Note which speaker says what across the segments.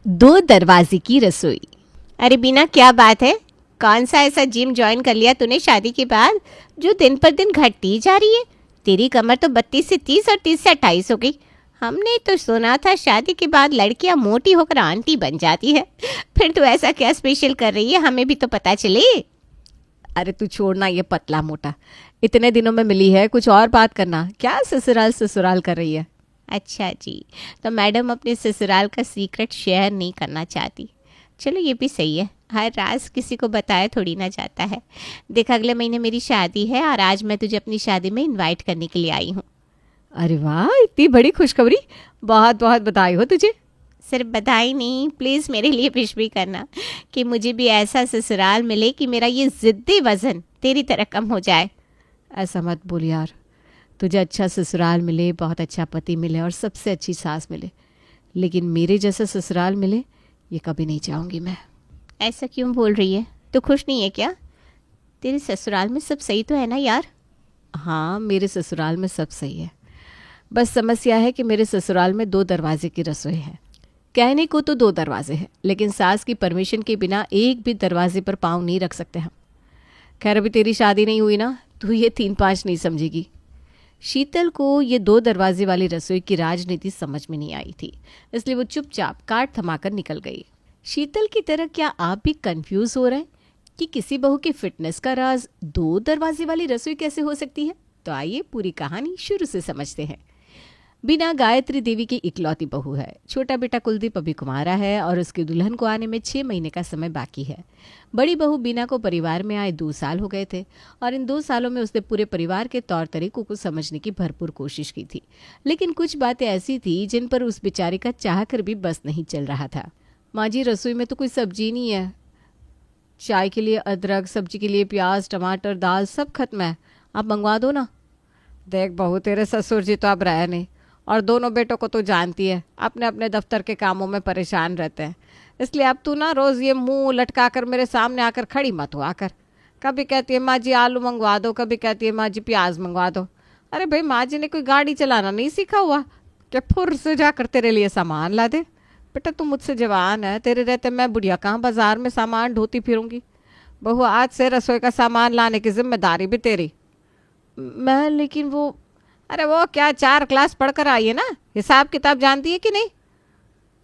Speaker 1: दो दरवाजे की रसोई।
Speaker 2: अरे बीना, क्या बात है? कौन सा ऐसा जिम ज्वाइन कर लिया तूने शादी के बाद जो दिन पर दिन घटती ही जा रही है? तेरी कमर तो 32 से 30 और 30 से 28 हो गई। हमने तो सुना था शादी के बाद लड़कियां मोटी होकर आंटी बन जाती है। फिर तू ऐसा क्या स्पेशल कर रही है, हमें भी तो पता चले।
Speaker 1: अरे तू छोड़ना ये पतला मोटा, इतने दिनों में मिली है, कुछ और बात करना। क्या ससुराल ससुराल कर रही है?
Speaker 2: अच्छा जी, तो मैडम अपने ससुराल का सीक्रेट शेयर नहीं करना चाहती। चलो ये भी सही है, हर राज किसी को बताया थोड़ी ना जाता है। देख, अगले महीने मेरी शादी है और आज मैं तुझे अपनी शादी में इनवाइट करने के लिए आई हूँ।
Speaker 1: अरे वाह, इतनी बड़ी खुशखबरी! बहुत बहुत बधाई हो तुझे।
Speaker 2: सिर्फ बधाई नहीं, प्लीज़ मेरे लिए विश भी करना कि मुझे भी ऐसा ससुराल मिले कि मेरा ये ज़िद्दी वज़न तेरी तरह कम हो जाए।
Speaker 1: ऐसा मत बोल यार, तुझे अच्छा ससुराल मिले, बहुत अच्छा पति मिले और सबसे अच्छी सास मिले, लेकिन मेरे जैसा ससुराल मिले ये कभी नहीं चाहूँगी मैं।
Speaker 2: ऐसा क्यों बोल रही है? तू खुश नहीं है क्या? तेरे ससुराल में सब सही तो है ना यार?
Speaker 1: हाँ, मेरे ससुराल में सब सही है, बस समस्या है कि मेरे ससुराल में दो दरवाजे की रसोई है। कहने को तो दो दरवाजे हैं, लेकिन सास की परमिशन के बिना एक भी दरवाजे पर पाँव नहीं रख सकते हम। खैर, अभी तेरी शादी नहीं हुई ना, तू ये 3-5 नहीं समझेगी। शीतल को ये दो दरवाजे वाली रसोई की राजनीति समझ में नहीं आई थी, इसलिए वो चुपचाप काट थमाकर निकल गई। शीतल की तरह क्या आप भी कंफ्यूज हो रहे हैं कि किसी बहू के फिटनेस का राज दो दरवाजे वाली रसोई कैसे हो सकती है? तो आइए पूरी कहानी शुरू से समझते हैं। बीना गायत्री देवी की इकलौती बहू है। छोटा बेटा कुलदीप अभी कुंवारा है और उसकी दुल्हन को आने में 6 महीने का समय बाकी है। बड़ी बहू बीना को परिवार में आए 2 साल हो गए थे और इन 2 सालों में उसने पूरे परिवार के तौर तरीकों को समझने की भरपूर कोशिश की थी, लेकिन कुछ बातें ऐसी थी जिन पर उस बेचारी का चाह कर भी बस नहीं चल रहा था। माँ जी, रसोई में तो कोई सब्जी नहीं है। चाय के लिए अदरक, सब्जी के लिए प्याज, टमाटर, दाल सब खत्म है, आप मंगवा दो ना। देख बहू, तेरे ससुर जी तो अब रहे नहीं और दोनों बेटों को तो जानती है, अपने अपने दफ्तर के कामों में परेशान रहते हैं, इसलिए अब तू ना रोज़ ये मुंह लटका कर मेरे सामने आकर खड़ी मत हुआ कर। कभी कहती है माँ जी आलू मंगवा दो, कभी कहती है माँ जी प्याज मंगवा दो। अरे भाई, माँ जी ने कोई गाड़ी चलाना नहीं सीखा हुआ क्या फुर से जाकर तेरे लिए सामान ला दे? बेटा तू मुझसे जवान है, तेरे रहते मैं बुढ़िया कहाँ बाजार में सामान ढोती फिरूंगी। बहू, आज से रसोई का सामान लाने की जिम्मेदारी भी तेरी। मैं लेकिन वो, अरे वो क्या 4 क्लास पढ़कर आई है ना, हिसाब किताब जानती है कि नहीं?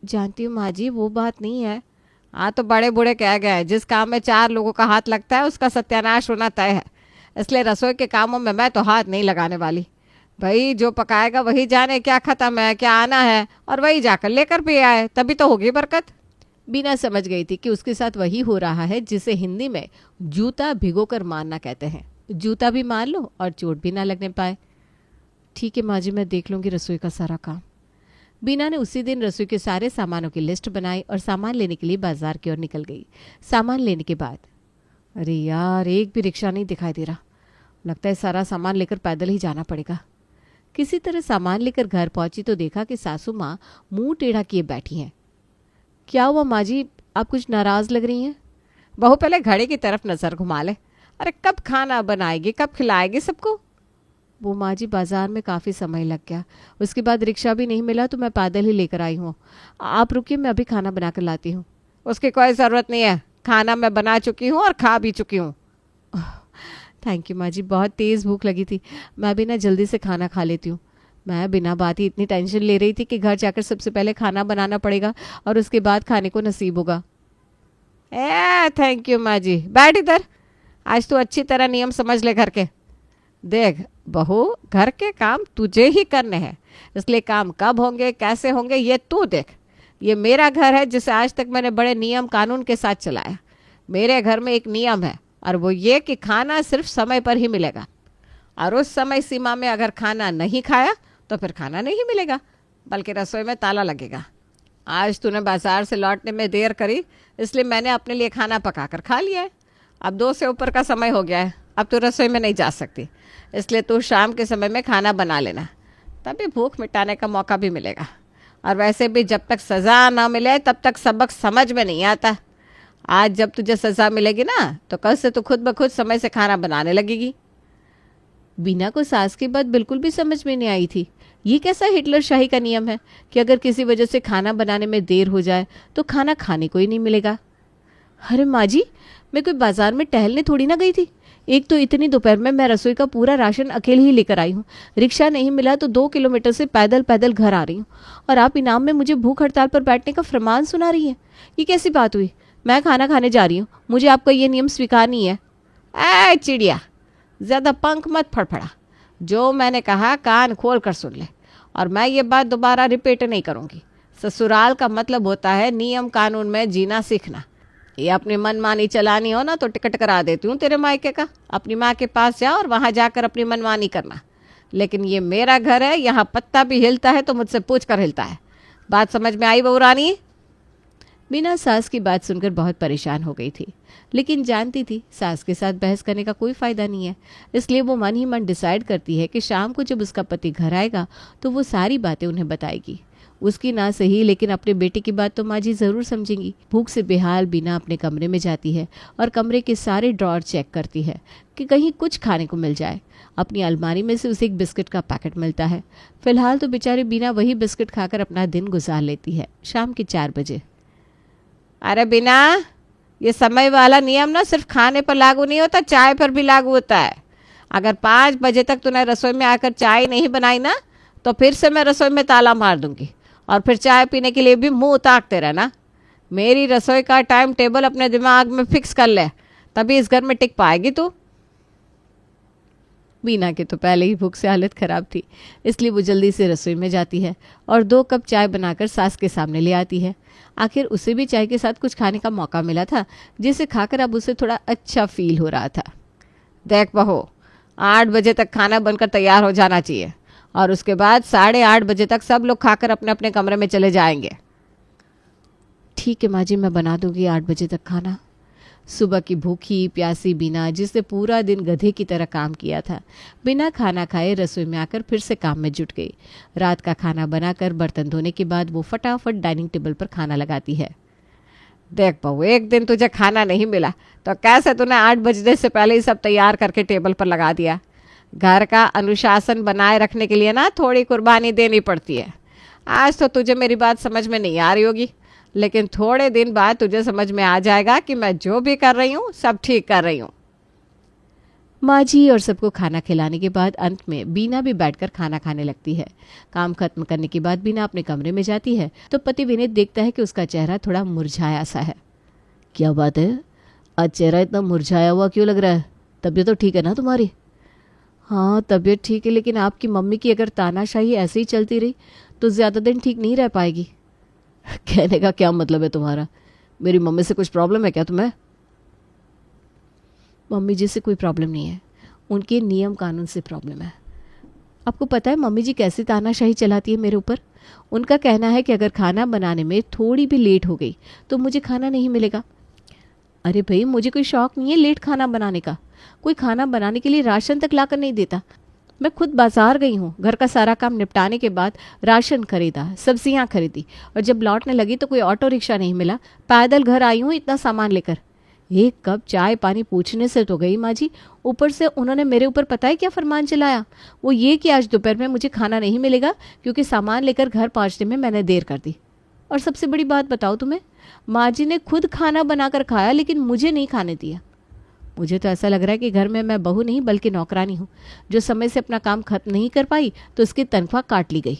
Speaker 1: जानती हूँ माँ जी, वो बात नहीं है। हाँ तो बड़े बूढ़े कह गए, जिस काम में 4 लोगों का हाथ लगता है उसका सत्यानाश होना तय है, इसलिए रसोई के कामों में मैं तो हाथ नहीं लगाने वाली। भाई जो पकाएगा वही जाने क्या ख़त्म है, क्या आना है, और वही जाकर लेकर भी आए, तभी तो होगी बरकत। बीना समझ गई थी कि उसके साथ वही हो रहा है जिसे हिंदी में जूता भिगोकर मारना कहते हैं। जूता भी मार लो और चोट भी ना लगने पाए। ठीक है माँ जी, मैं देख लूँगी रसोई का सारा काम। बीना ने उसी दिन रसोई के सारे सामानों की लिस्ट बनाई और सामान लेने के लिए बाजार की ओर निकल गई। सामान लेने के बाद, अरे यार, एक भी रिक्शा नहीं दिखाई दे रहा, लगता है सारा सामान लेकर पैदल ही जाना पड़ेगा। किसी तरह सामान लेकर घर पहुंची तो देखा कि सासू माँ मुंह टेढ़ा किए बैठी हैं। क्या हुआ माँ जी, आप कुछ नाराज़ लग रही हैं? बहू, पहले घड़ी की तरफ नज़र घुमा ले। अरे कब खाना बनाएगी, कब खिलाएगी सबको? वो माँ जी, बाजार में काफ़ी समय लग गया, उसके बाद रिक्शा भी नहीं मिला तो मैं पैदल ही लेकर आई हूँ। आप रुकिए, मैं अभी खाना बना कर लाती हूँ। उसकी कोई ज़रूरत नहीं है, खाना मैं बना चुकी हूँ और खा भी चुकी हूँ। थैंक यू माँ जी, बहुत तेज़ भूख लगी थी, मैं भी ना जल्दी से खाना खा लेती हूँ। मैं बिना बात ही इतनी टेंशन ले रही थी कि घर जाकर सबसे पहले खाना बनाना पड़ेगा और उसके बाद खाने को नसीब होगा। थैंक यू माँ जी, बैठ इधर। आज तू अच्छी तरह नियम समझ ले घर के। देख बहू, घर के काम तुझे ही करने हैं, इसलिए काम कब होंगे कैसे होंगे ये तू देख। ये मेरा घर है जिसे आज तक मैंने बड़े नियम कानून के साथ चलाया। मेरे घर में एक नियम है और वो ये कि खाना सिर्फ समय पर ही मिलेगा, और उस समय सीमा में अगर खाना नहीं खाया तो फिर खाना नहीं मिलेगा, बल्कि रसोई में ताला लगेगा। आज तूने बाजार से लौटने में देर करी, इसलिए मैंने अपने लिए खाना पका कर खा लिया है। अब 2 से ऊपर का समय हो गया है, अब तू रसोई में नहीं जा सकती, इसलिए तू शाम के समय में खाना बना लेना, तभी भूख मिटाने का मौका भी मिलेगा। और वैसे भी जब तक सज़ा ना मिले तब तक सबक समझ में नहीं आता। आज जब तुझे सज़ा मिलेगी ना तो कल से तू खुद ब खुद समय से खाना बनाने लगेगी। बीना को सास की बात बिल्कुल भी समझ में नहीं आई थी। ये कैसा हिटलर शाही का नियम है कि अगर किसी वजह से खाना बनाने में देर हो जाए तो खाना खाने को ही नहीं मिलेगा। अरे माँ जी, मैं कोई बाजार में टहलने थोड़ी ना गई थी। एक तो इतनी दोपहर में मैं रसोई का पूरा राशन अकेले ही लेकर आई हूँ। रिक्शा नहीं मिला तो 2 किलोमीटर से पैदल पैदल घर आ रही हूँ, और आप इनाम में मुझे भूख हड़ताल पर बैठने का फरमान सुना रही हैं। ये कैसी बात हुई? मैं खाना खाने जा रही हूँ, मुझे आपका ये नियम स्वीकार नहीं है।
Speaker 2: ऐ चिड़िया, ज़्यादा पंख मत फड़फड़ा। जो मैंने कहा कान खोल कर सुन ले, और मैं ये बात दोबारा रिपीट नहीं करूँगी। ससुराल का मतलब होता है नियम कानून में जीना सीखना। ये अपनी मनमानी चलानी हो ना तो टिकट करा देती हूँ तेरे मायके का। अपनी माँ के पास जा और वहाँ जाकर अपनी मनमानी करना। लेकिन ये मेरा घर है, यहाँ पत्ता भी हिलता है तो मुझसे पूछ कर हिलता है। बात समझ में आई बहू रानी?
Speaker 1: बीना सास की बात सुनकर बहुत परेशान हो गई थी, लेकिन जानती थी सास के साथ बहस करने का कोई फ़ायदा नहीं है। इसलिए वो मन ही मन डिसाइड करती है कि शाम को जब उसका पति घर आएगा तो वो सारी बातें उन्हें बताएगी। उसकी ना सही, लेकिन अपने बेटे की बात तो माँ जी ज़रूर समझेंगी। भूख से बेहाल बीना अपने कमरे में जाती है और कमरे के सारे ड्रॉर चेक करती है कि कहीं कुछ खाने को मिल जाए। अपनी अलमारी में से उसे एक बिस्किट का पैकेट मिलता है। फिलहाल तो बेचारी बीना वही बिस्किट खाकर अपना दिन गुजार लेती है। शाम के 4 बजे।
Speaker 2: अरे बिना, ये समय वाला नियम ना सिर्फ खाने पर लागू नहीं होता, चाय पर भी लागू होता है। अगर 5 बजे तक तूने रसोई में आकर चाय नहीं बनाई ना तो फिर से मैं रसोई में ताला मार दूंगी, और फिर चाय पीने के लिए भी मुंह ताकते रहना। मेरी रसोई का टाइम टेबल अपने दिमाग में फिक्स कर ले, तभी इस घर में टिक पाएगी तू।
Speaker 1: बीना के तो पहले ही भूख से हालत खराब थी, इसलिए वो जल्दी से रसोई में जाती है और 2 कप चाय बनाकर सास के सामने ले आती है। आखिर उसे भी चाय के साथ कुछ खाने का मौका मिला था, जिसे खाकर अब उसे थोड़ा अच्छा फील हो रहा था।
Speaker 2: देख बहू, 8 बजे तक खाना बनकर तैयार हो जाना चाहिए, और उसके बाद 8:30 बजे तक सब लोग खाकर अपने अपने कमरे में चले जाएंगे।
Speaker 1: ठीक है माँ जी, मैं बना दूंगी 8 बजे तक खाना। सुबह की भूखी प्यासी बीना, जिसने पूरा दिन गधे की तरह काम किया था, बिना खाना खाए रसोई में आकर फिर से काम में जुट गई। रात का खाना बनाकर बर्तन धोने के बाद वो फटाफट डाइनिंग टेबल पर खाना लगाती है।
Speaker 2: देख बहू, एक दिन तुझे खाना नहीं मिला तो कैसे तूने 8 बजने से पहले ही सब तैयार करके टेबल पर लगा दिया। घर का अनुशासन बनाए रखने के लिए ना थोड़ी कुर्बानी देनी पड़ती है। आज तो तुझे मेरी बात समझ में नहीं आ रही होगी, लेकिन थोड़े दिन बाद तुझे समझ में आ जाएगा कि मैं जो भी कर रही हूँ सब ठीक कर रही हूँ।
Speaker 1: माँ जी और सबको खाना खिलाने के बाद अंत में बीना भी बैठकर खाना खाने लगती है। काम खत्म करने के बाद बीना अपने कमरे में जाती है तो पति विनीत देखता है कि उसका चेहरा थोड़ा मुरझाया सा है। क्या बात है, आज चेहरा इतना मुरझाया हुआ क्यों लग रहा है? तबीयत तो ठीक है ना तुम्हारी? हाँ तबीयत ठीक है, लेकिन आपकी मम्मी की अगर तानाशाही ऐसे ही चलती रही तो ज़्यादा दिन ठीक नहीं रह पाएगी। कहने का क्या मतलब है तुम्हारा? मेरी मम्मी से कुछ प्रॉब्लम है क्या तुम्हें? मम्मी जी से कोई प्रॉब्लम नहीं है, उनके नियम कानून से प्रॉब्लम है। आपको पता है मम्मी जी कैसी तानाशाही चलाती है मेरे ऊपर? उनका कहना है कि अगर खाना बनाने में थोड़ी भी लेट हो गई तो मुझे खाना नहीं मिलेगा। अरे भाई, मुझे कोई शौक नहीं है लेट खाना बनाने का। कोई खाना बनाने के लिए राशन तक लाकर नहीं देता। मैं खुद बाजार गई हूँ, घर का सारा काम निपटाने के बाद राशन खरीदा, सब्जियाँ खरीदी, और जब लौटने लगी तो कोई ऑटो रिक्शा नहीं मिला। पैदल घर आई हूँ इतना सामान लेकर। 1 कप चाय पानी पूछने से तो गई माँ जी, ऊपर से उन्होंने मेरे ऊपर पता है क्या फरमान चलाया? वो ये कि आज दोपहर में मुझे खाना नहीं मिलेगा क्योंकि सामान लेकर घर पहुँचने में मैंने देर कर दी। और सबसे बड़ी बात बताओ तुम्हें, माँ जी ने खुद खाना बनाकर खाया लेकिन मुझे नहीं खाने दिया। मुझे तो ऐसा लग रहा है कि घर में मैं बहू नहीं बल्कि नौकरानी हूँ, जो समय से अपना काम खत्म नहीं कर पाई तो उसकी तनख्वाह काट ली गई।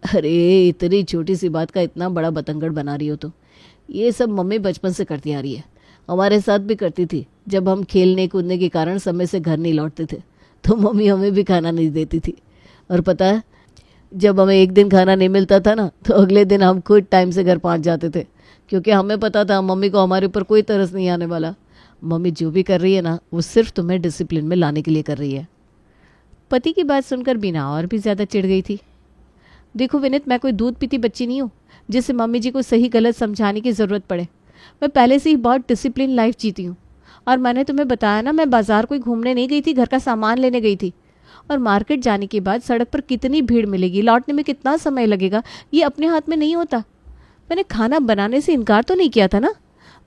Speaker 1: अरे इतनी छोटी सी बात का इतना बड़ा बतंगड़ बना रही हो तो? ये सब मम्मी बचपन से करती आ रही है, हमारे साथ भी करती थी। जब हम खेलने कूदने के कारण समय से घर नहीं लौटते थे तो मम्मी हमें भी खाना नहीं देती थी। और पता है, जब हमें एक दिन खाना नहीं मिलता था ना तो अगले दिन हम खुद टाइम से घर पहुँच जाते थे, क्योंकि हमें पता था मम्मी को हमारे ऊपर कोई तरस नहीं आने वाला। मम्मी जो भी कर रही है ना वो सिर्फ तुम्हें डिसिप्लिन में लाने के लिए कर रही है। पति की बात सुनकर बीना और भी ज़्यादा चिढ़ गई थी। देखो विनीत, मैं कोई दूध पीती बच्ची नहीं हूँ जिसे मम्मी जी को सही गलत समझाने की ज़रूरत पड़े। मैं पहले से ही बहुत डिसिप्लिन लाइफ जीती हूँ। और मैंने तुम्हें बताया ना, मैं बाज़ार कोई घूमने नहीं गई थी, घर का सामान लेने गई थी। और मार्केट जाने के बाद सड़क पर कितनी भीड़ मिलेगी, लौटने में कितना समय लगेगा, ये अपने हाथ में नहीं होता। मैंने खाना बनाने से इनकार तो नहीं किया था ना।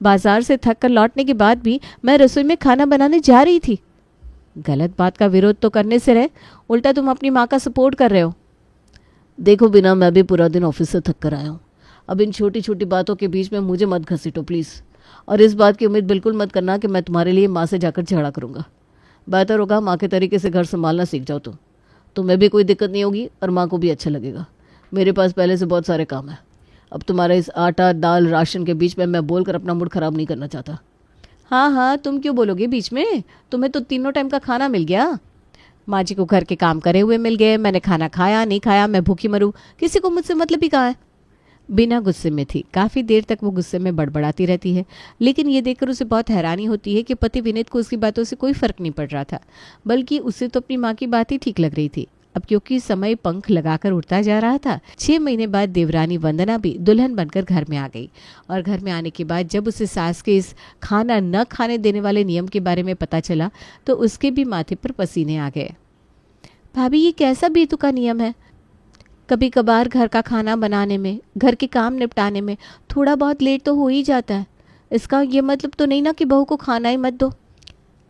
Speaker 1: बाजार से थक कर लौटने के बाद भी मैं रसोई में खाना बनाने जा रही थी। गलत बात का विरोध तो करने से रहे, उल्टा तुम अपनी माँ का सपोर्ट कर रहे हो। देखो बिना, मैं भी पूरा दिन ऑफिस से थक कर आया हूँ। अब इन छोटी छोटी बातों के बीच में मुझे मत घसीटो प्लीज़। और इस बात की उम्मीद बिल्कुल मत करना कि मैं तुम्हारे लिए माँ से जाकर झगड़ा करूँगा। बेहतर होगा माँ के तरीके से घर संभालना सीख जाओ तुम। तुम्हें भी कोई दिक्कत नहीं होगी और माँ को भी अच्छा लगेगा। मेरे पास पहले से बहुत सारे काम हैं। अब तुम्हारा इस आटा दाल राशन के बीच में मैं बोलकर अपना मूड ख़राब नहीं करना चाहता। हाँ हाँ, तुम क्यों बोलोगे बीच में? तुम्हें तो तीनों टाइम का खाना मिल गया। माँ जी को घर के काम करे हुए मिल गए, मैंने खाना खाया नहीं खाया, मैं भूखी मरूँ, किसी को मुझसे मतलब ही कहाँ है। बिना गुस्से में थी। काफ़ी देर तक वो गुस्से में बड़बड़ाती रहती है, लेकिन ये देखकर उसे बहुत हैरानी होती है कि पति विनीत को उसकी बातों से कोई फ़र्क नहीं पड़ रहा था, बल्कि उसे तो अपनी माँ की बात ही ठीक लग रही थी। अब क्योंकि समय पंख लगाकर उड़ता जा रहा था, 6 महीने बाद देवरानी वंदना भी दुल्हन बनकर घर में आ गई। और घर में आने के बाद जब उसे सास के इस खाना न खाने देने वाले नियम के बारे में पता चला तो उसके भी माथे पर पसीने आ गए। भाभी, ये कैसा बेतुका नियम है? कभी कभार घर का खाना बनाने में, घर के काम निपटाने में थोड़ा बहुत लेट तो हो ही जाता है। इसका ये मतलब तो नहीं ना कि बहू को खाना ही मत दो।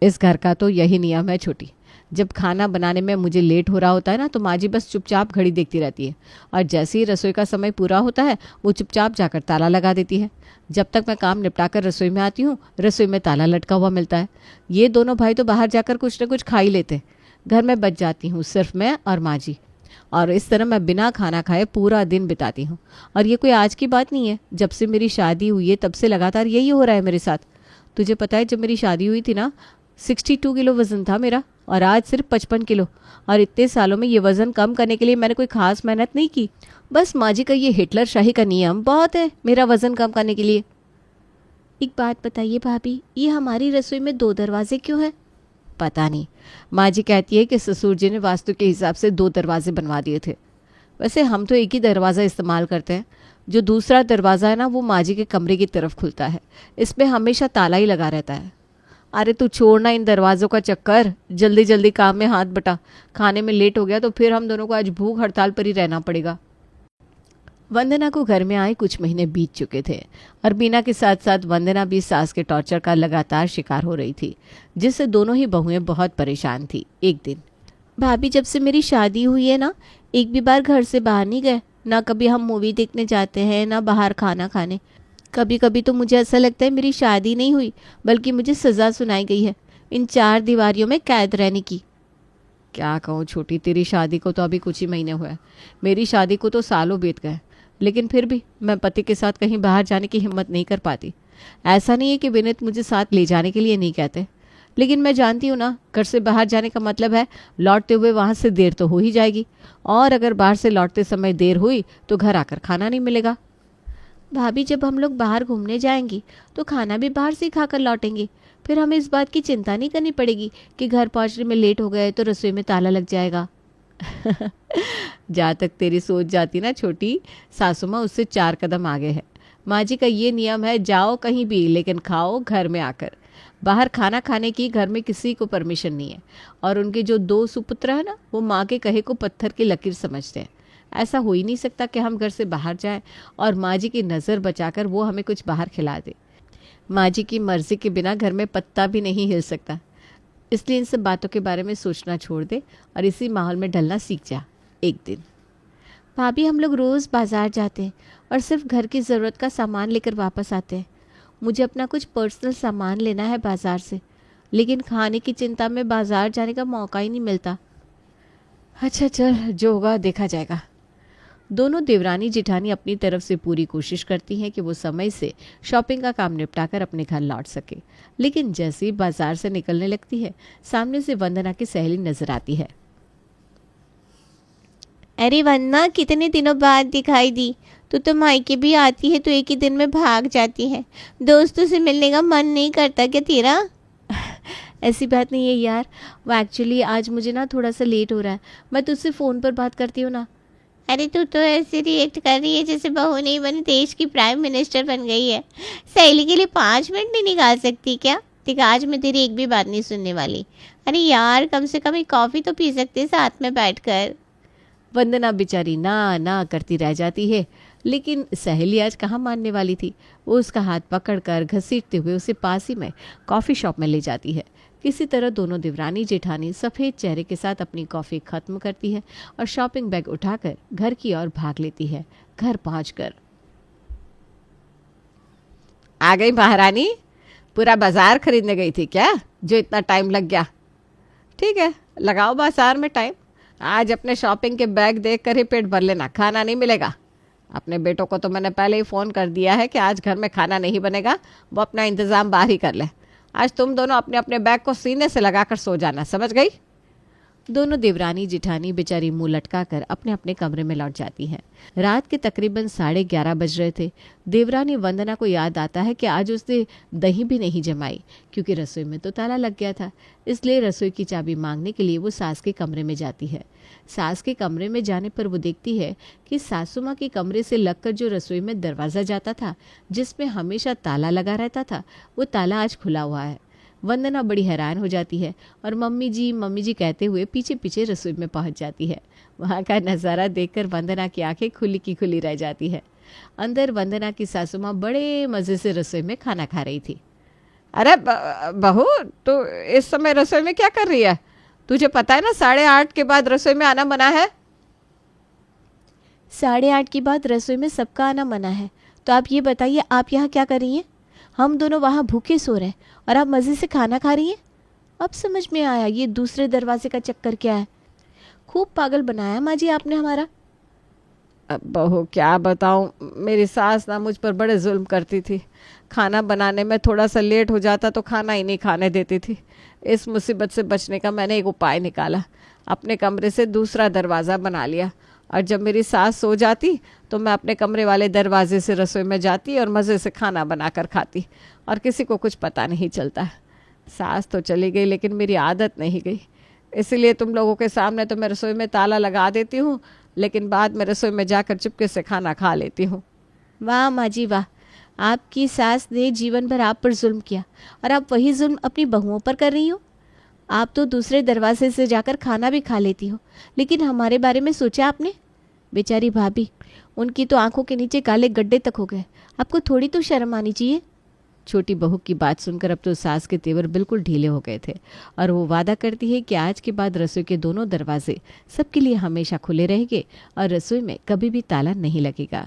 Speaker 1: इस घर का तो यही नियम है छोटी। जब खाना बनाने में मुझे लेट हो रहा होता है ना, तो माँ जी बस चुपचाप घड़ी देखती रहती है, और जैसे ही रसोई का समय पूरा होता है वो चुपचाप जाकर ताला लगा देती है। जब तक मैं काम निपटा कर रसोई में आती हूँ, रसोई में ताला लटका हुआ मिलता है। ये दोनों भाई तो बाहर जाकर कुछ न कुछ खा ही लेते। घर में बच जाती हूँ सिर्फ मैं और माँ जी, और इस तरह मैं बिना खाना खाए पूरा दिन बिताती हूँ। और ये कोई आज की बात नहीं है, जब से मेरी शादी हुई है तब से लगातार यही हो रहा है मेरे साथ। तुझे पता है, जब मेरी शादी हुई थी ना, 62 किलो वज़न था मेरा, और आज सिर्फ 55 किलो। और इतने सालों में ये वज़न कम करने के लिए मैंने कोई खास मेहनत नहीं की। बस माँ जी का ये हिटलर शाही का नियम बहुत है मेरा वज़न कम करने के लिए।
Speaker 2: एक बात बताइए भाभी, ये हमारी रसोई में 2 दरवाजे क्यों हैं?
Speaker 1: पता नहीं, माँ जी कहती है कि ससुर जी ने वास्तु के हिसाब से 2 दरवाजे बनवा दिए थे। वैसे हम तो एक ही दरवाज़ा इस्तेमाल करते हैं। जो दूसरा दरवाज़ा है ना, वो माँ जी के कमरे की तरफ खुलता है। इसमें हमेशा ताला ही लगा रहता है। अरे तू छोड़ना इन दरवाज़ों का चक्कर, जल्दी जल्दी काम में हाथ बटा। खाने में लेट हो गया तो फिर हम दोनों को आज भूख हड़ताल पर ही रहना पड़ेगा। वंदना को घर में आए कुछ महीने बीत चुके थे, और बीना के साथ साथ वंदना भी सास के टॉर्चर का लगातार शिकार हो रही थी, जिससे दोनों ही बहुएं बहुत परेशान थी। एक दिन,
Speaker 2: भाभी, जब से मेरी शादी हुई है ना, एक भी बार घर से बाहर नहीं गए। ना कभी हम मूवी देखने जाते हैं, ना बाहर खाना खाने। कभी कभी तो मुझे ऐसा लगता है मेरी शादी नहीं हुई, बल्कि मुझे सज़ा सुनाई गई है इन 4 दीवारियों में कैद रहने की।
Speaker 1: क्या कहूँ छोटी, तेरी शादी को तो अभी कुछ ही महीने हुए हैं, मेरी शादी को तो सालों बीत गए। लेकिन फिर भी मैं पति के साथ कहीं बाहर जाने की हिम्मत नहीं कर पाती। ऐसा नहीं है कि विनीत मुझे साथ ले जाने के लिए नहीं कहते, लेकिन मैं जानती हूँ ना, घर से बाहर जाने का मतलब है लौटते हुए वहाँ से देर तो हो ही जाएगी, और अगर बाहर से लौटते समय देर हुई तो घर आकर खाना नहीं मिलेगा।
Speaker 2: भाभी, जब हम लोग बाहर घूमने जाएंगी तो खाना भी बाहर से खाकर लौटेंगे। फिर हमें इस बात की चिंता नहीं करनी पड़ेगी कि घर पहुँचने में लेट हो गए तो रसोई में ताला लग जाएगा।
Speaker 1: जहाँ तक तेरी सोच जाती ना छोटी, सासू माँ उससे 4 कदम आगे है। माँ जी का ये नियम है, जाओ कहीं भी लेकिन खाओ घर में आकर। बाहर खाना खाने की घर में किसी को परमिशन नहीं है। और उनके जो 2 सुपुत्र है ना, वो माँ के कहे को पत्थर की लकीर समझते हैं। ऐसा हो ही नहीं सकता कि हम घर से बाहर जाएं और माँ जी की नज़र बचाकर वो हमें कुछ बाहर खिला दे। माँ जी की मर्जी के बिना घर में पत्ता भी नहीं हिल सकता। इसलिए इन सब बातों के बारे में सोचना छोड़ दे और इसी माहौल में ढलना सीख जा। एक दिन,
Speaker 2: भाभी, हम लोग रोज़ बाज़ार जाते हैं और सिर्फ घर की ज़रूरत का सामान लेकर वापस आते हैं। मुझे अपना कुछ पर्सनल सामान लेना है बाज़ार से, लेकिन खाने की चिंता में बाज़ार जाने का मौका ही नहीं मिलता।
Speaker 1: अच्छा चल, जो होगा देखा जाएगा। दोनों देवरानी जिठानी अपनी तरफ से पूरी कोशिश करती हैं कि वो समय से शॉपिंग का काम निपटाकर अपने घर लौट सके, लेकिन जैसे ही बाजार से निकलने लगती है, सामने से वंदना की सहेली नजर आती है।
Speaker 2: अरे वंदना, कितने दिनों बाद दिखाई दी। तू तो मायके भी आती है तो एक ही दिन में भाग जाती है। दोस्तों से मिलने का मन नहीं करता क्या तेरा?
Speaker 1: ऐसी बात नहीं है यार, वो एक्चुअली आज मुझे ना थोड़ा सा लेट हो रहा है। मैं तुझसे फ़ोन पर बात करती हूँ ना।
Speaker 2: अरे तू तो ऐसे रिएक्ट कर रही है जैसे बहू नहीं बनी देश की प्राइम मिनिस्टर बन गई है। सहेली के लिए 5 मिनट नहीं निकाल सकती क्या? देख, आज मैं तेरी एक भी बात नहीं सुनने वाली। अरे यार, कम से कम एक कॉफ़ी तो पी सकते साथ में बैठकर।
Speaker 1: वंदना बेचारी ना ना करती रह जाती है, लेकिन सहेली आज कहाँ मानने वाली थी। वो उसका हाथ पकड़कर घसीटते हुए उसे पास ही में कॉफ़ी शॉप में ले जाती है। किसी तरह दोनों देवरानी जेठानी सफ़ेद चेहरे के साथ अपनी कॉफ़ी ख़त्म करती है और शॉपिंग बैग उठाकर घर की ओर भाग लेती है। घर पहुंचकर,
Speaker 2: आ गई महारानी? पूरा बाजार खरीदने गई थी क्या, जो इतना टाइम लग गया? ठीक है, लगाओ बाजार में टाइम। आज अपने शॉपिंग के बैग देख कर ही पेट भर लेना, खाना नहीं मिलेगा। अपने बेटों को तो मैंने पहले ही फ़ोन कर दिया है कि आज घर में खाना नहीं बनेगा, वो अपना इंतज़ाम बाहर ही कर ले। आज तुम दोनों अपने अपने बैग को सीने से लगाकर सो जाना, समझ गई?
Speaker 1: दोनों देवरानी जिठानी बेचारी मुंह लटकाकर अपने अपने कमरे में लौट जाती हैं। रात के तकरीबन 11:30 बज रहे थे। देवरानी वंदना को याद आता है कि आज उसने दही भी नहीं जमाई, क्योंकि रसोई में तो ताला लग गया था। इसलिए रसोई की चाबी मांगने के लिए वो सास के कमरे में जाती है। सास के कमरे में जाने पर वो देखती है कि सासू माँ के कमरे से लगकर जो रसोई में दरवाज़ा जाता था, जिसमें हमेशा ताला लगा रहता था, वो ताला आज खुला हुआ है। वंदना बड़ी हैरान हो जाती है और मम्मी जी कहते हुए पीछे पीछे रसोई में पहुंच जाती है। वहां का नज़ारा देखकर वंदना की आंखें खुली की खुली रह जाती है। अंदर वंदना की सासू माँ बड़े मज़े से रसोई में खाना खा रही थी।
Speaker 2: अरे बहू, तो इस समय रसोई में क्या कर रही है? तुझे पता है ना 8:30 के बाद रसोई में आना मना है।
Speaker 1: 8:30 के बाद रसोई में सबका आना मना है, तो आप ये बताइए, आप यहाँ क्या कर रही हैं? हम दोनों वहाँ भूखे सो रहे हैं और आप मज़े से खाना खा रही हैं। अब समझ में आया ये दूसरे दरवाजे का चक्कर क्या है। खूब पागल बनाया माँ जी आपने हमारा।
Speaker 2: अब बहू क्या बताऊं, मेरी सास ना मुझ पर बड़े जुल्म करती थी। खाना बनाने में थोड़ा सा लेट हो जाता तो खाना ही नहीं खाने देती थी। इस मुसीबत से बचने का मैंने एक उपाय निकाला। अपने कमरे से दूसरा दरवाज़ा बना लिया और जब मेरी सास सो जाती तो मैं अपने कमरे वाले दरवाजे से रसोई में जाती और मज़े से खाना बनाकर खाती और किसी को कुछ पता नहीं चलता। सास तो चली गई लेकिन मेरी आदत नहीं गई। इसीलिए तुम लोगों के सामने तो मैं रसोई में ताला लगा देती हूँ, लेकिन बाद में रसोई में जाकर चुपके से खाना खा लेती हूँ।
Speaker 1: वाह माँ जी वाह, आपकी सास ने जीवन भर आप पर जुल्म किया और आप वही जुल्म अपनी बहुओं पर कर रही हो। आप तो दूसरे दरवाजे से जाकर खाना भी खा लेती हो, लेकिन हमारे बारे में सोचा आपने? बेचारी भाभी, उनकी तो आंखों के नीचे काले गड्ढे तक हो गए। आपको थोड़ी तो शर्म आनी चाहिए। छोटी बहू की बात सुनकर अब तो सास के तेवर बिल्कुल ढीले हो गए थे और वो वादा करती है कि आज के बाद रसोई के दोनों दरवाजे सबके लिए हमेशा खुले रहेंगे और रसोई में कभी भी ताला नहीं लगेगा।